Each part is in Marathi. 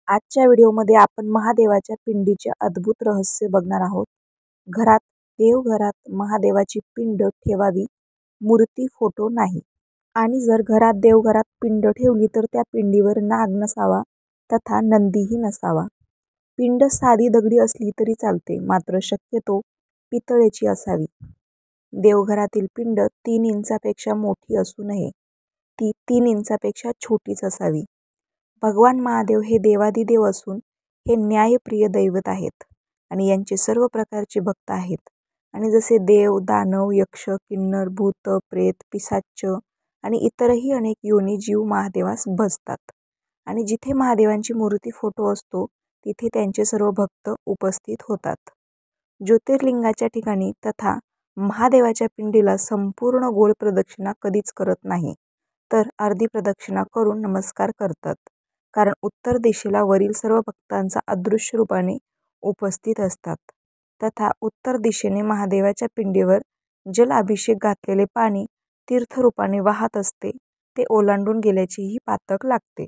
आजच्या व्हिडिओमध्ये आपण महादेवाच्या पिंडीचे अद्भुत रहस्य बघणार आहोत. देवघरात महादेवाची पिंड ठेवावी, मूर्ती फोटो नाही. आणि जर देवघरात पिंड ठेवली तर त्या पिंडीवर नाग नसावा तथा नंदीही नसावा. पिंड साधी दगडी असली तरी चालते, मात्र शक्यतो पितळेची असावी. देवघरातील पिंड 3 इंचापेक्षा मोठी असू नये, ती 3 इंचापेक्षा छोटीच असावी. भगवान महादेव हे देवादिदेव असून हे न्यायप्रिय दैवत आहेत आणि यांचे सर्व प्रकारचे भक्त आहेत. आणि जसे देव, दानव, यक्ष, किन्नर, भूत, प्रेत, पिशाच आणि इतरही अनेक योनी जीव महादेवास भजतात. आणि जिथे महादेवांची मूर्ती फोटो असतो तिथे त्यांचे सर्व भक्त उपस्थित होतात. ज्योतिर्लिंगाच्या ठिकाणी तथा महादेवाच्या पिंडीला संपूर्ण गोल प्रदक्षिणा कधीच करत नाही, तर अर्धी प्रदक्षिणा करून नमस्कार करतात. कारण उत्तर दिशेला वरील सर्व भक्तांचा अदृश्य रूपाने उपस्थित असतात. तथा उत्तर दिशेने महादेवाच्या पिंडीवर जल अभिषेक घातलेले पाणी तीर्थरूपाने वाहत असते, ते ओलांडून गेल्याचीही पातक लागते.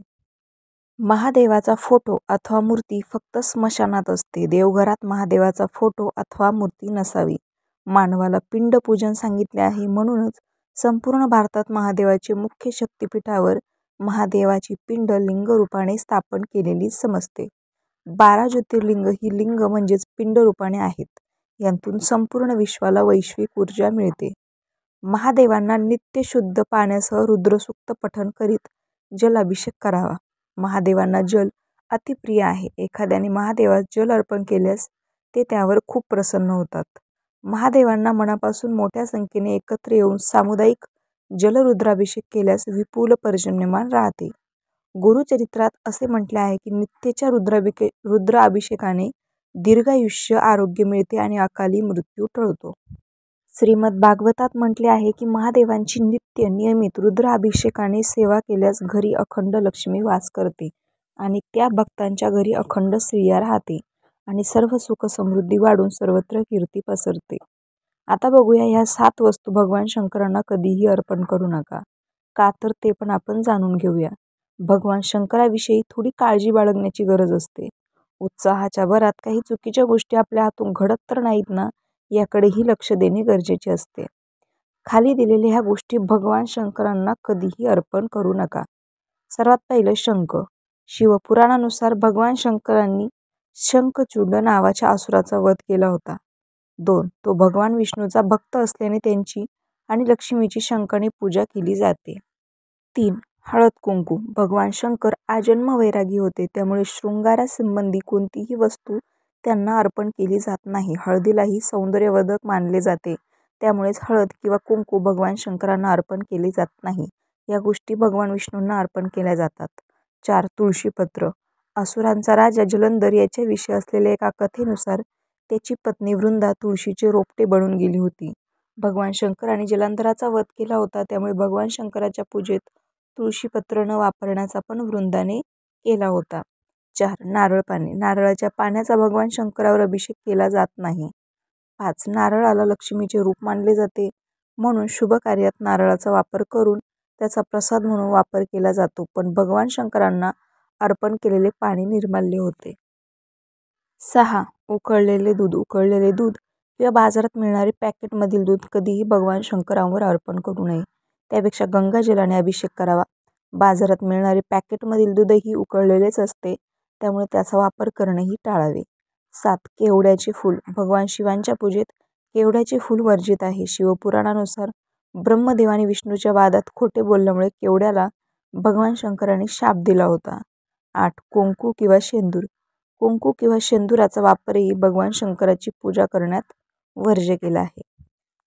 महादेवाचा फोटो अथवा मूर्ती फक्त स्मशानात असते. देवघरात महादेवाचा फोटो अथवा मूर्ती नसावी. मानवाला पिंड पूजन सांगितले आहे, म्हणूनच संपूर्ण भारतात महादेवाचे मुख्य शक्तिपीठावर महादेवाची पिंड लिंग रूपाने स्थापन केलेली समजते. 12 ज्योतिर्लिंग ही लिंग म्हणजेच पिंड रूपाने आहेत. यांतून संपूर्ण विश्वाला वैश्विक ऊर्जा मिळते. महादेवांना नित्य शुद्ध पाण्यासह रुद्रसूक्त पठण करीत जल अभिषेक करावा. महादेवांना जल अतिप्रिय आहे. एखाद्याने महादेवास जल अर्पण केल्यास ते त्यावर खूप प्रसन्न होतात. महादेवांना मनापासून मोठ्या संख्येने एकत्र येऊन सामुदायिक जलरुद्राभिषेक केल्यास विपुल पर्जन्यमान राहते. गुरुचरित्रात असे म्हटले आहे की नित्यच्या रुद्र अभिषेकाने दीर्घायुष्य, आरोग्य मिळते आणि अकाली मृत्यू टळतो. श्रीमद भागवतात म्हटले आहे की महादेवांची नित्य नियमित रुद्र अभिषेकाने सेवा केल्यास घरी अखंड लक्ष्मी वास करते आणि त्या भक्तांच्या घरी अखंड स्त्रिया राहते आणि सर्व सुख समृद्धी वाढून सर्वत्र कीर्ती पसरते. आता बघूया ह्या 7 वस्तू भगवान शंकरांना कधीही अर्पण करू नका. का तर ते पण आपण जाणून घेऊया. भगवान शंकराविषयी थोडी काळजी बाळगण्याची गरज असते. उत्साहाच्या भरात काही चुकीच्या गोष्टी आपल्या हातून घडत तर नाहीत ना, याकडेही लक्ष देणे गरजेचे असते. खाली दिलेल्या ह्या गोष्टी भगवान शंकरांना कधीही अर्पण करू नका. सर्वात पहिलं शंख. शिवपुराणानुसार भगवान शंकरांनी शंखचूड नावाच्या असुराचा वध केला होता. 2. तो भगवान विष्णूचा भक्त असल्याने त्यांची आणि लक्ष्मीची शंखाने पूजा केली जाते. 3. हळद कुंकू. भगवान शंकर आजन्म वैरागी होते, त्यामुळे शृंगारासंबंधी कोणतीही वस्तू त्यांना अर्पण केली जात नाही. हळदीलाही सौंदर्यवर्धक मानले जाते, त्यामुळेच हळद किंवा कुंकू भगवान शंकरांना अर्पण केले जात नाही. या गोष्टी भगवान विष्णूंना अर्पण केल्या जातात. 4. तुळशीपत्र. असुरांचा राजा जलंधर याच्याविषयी असलेल्या एका कथेनुसार त्याची पत्नी वृंदा तुळशीचे रोपटे बनून गेली होती. भगवान शंकराने जलंधराचा वध केला होता, त्यामुळे भगवान शंकराच्या पूजेत तुळशीपत्र न वापरण्याचा पण वृंदाने केला होता. 4. नारळ पाणी. नारळाच्या पाण्याचा भगवान शंकरावर अभिषेक केला जात नाही. 5. नारळाला लक्ष्मीचे रूप मानले जाते, म्हणून शुभ कार्यात नारळाचा वापर करून त्याचा प्रसाद म्हणून वापर केला जातो, पण भगवान शंकरांना अर्पण केलेले पाणी निर्माल्य होते. 6. उकळलेले दूध. उकळलेले दूध किंवा बाजारात मिळणारे पॅकेटमधील दूध कधीही भगवान शंकरांवर अर्पण करू नये. त्यापेक्षा गंगाजलाने अभिषेक करावा. बाजारात मिळणारे पॅकेटमधील दूधही उकळलेलेच असते, त्यामुळे त्याचा वापर करणेही टाळावे. 7. केवड्याचे फूल. भगवान शिवांच्या पूजेत केवड्याचे फूल वर्जित आहे. शिवपुराणानुसार ब्रह्मदेवाने विष्णूच्या वादात खोटे बोलल्यामुळे केवड्याला भगवान शंकरांनी शाप दिला होता. 8. कुंकू किंवा शेंदूर. कुंकू किंवा शेंदुराचा वापरही भगवान शंकराची पूजा करण्यात वर्ज्य केला आहे.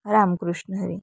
रामकृष्ण हरी.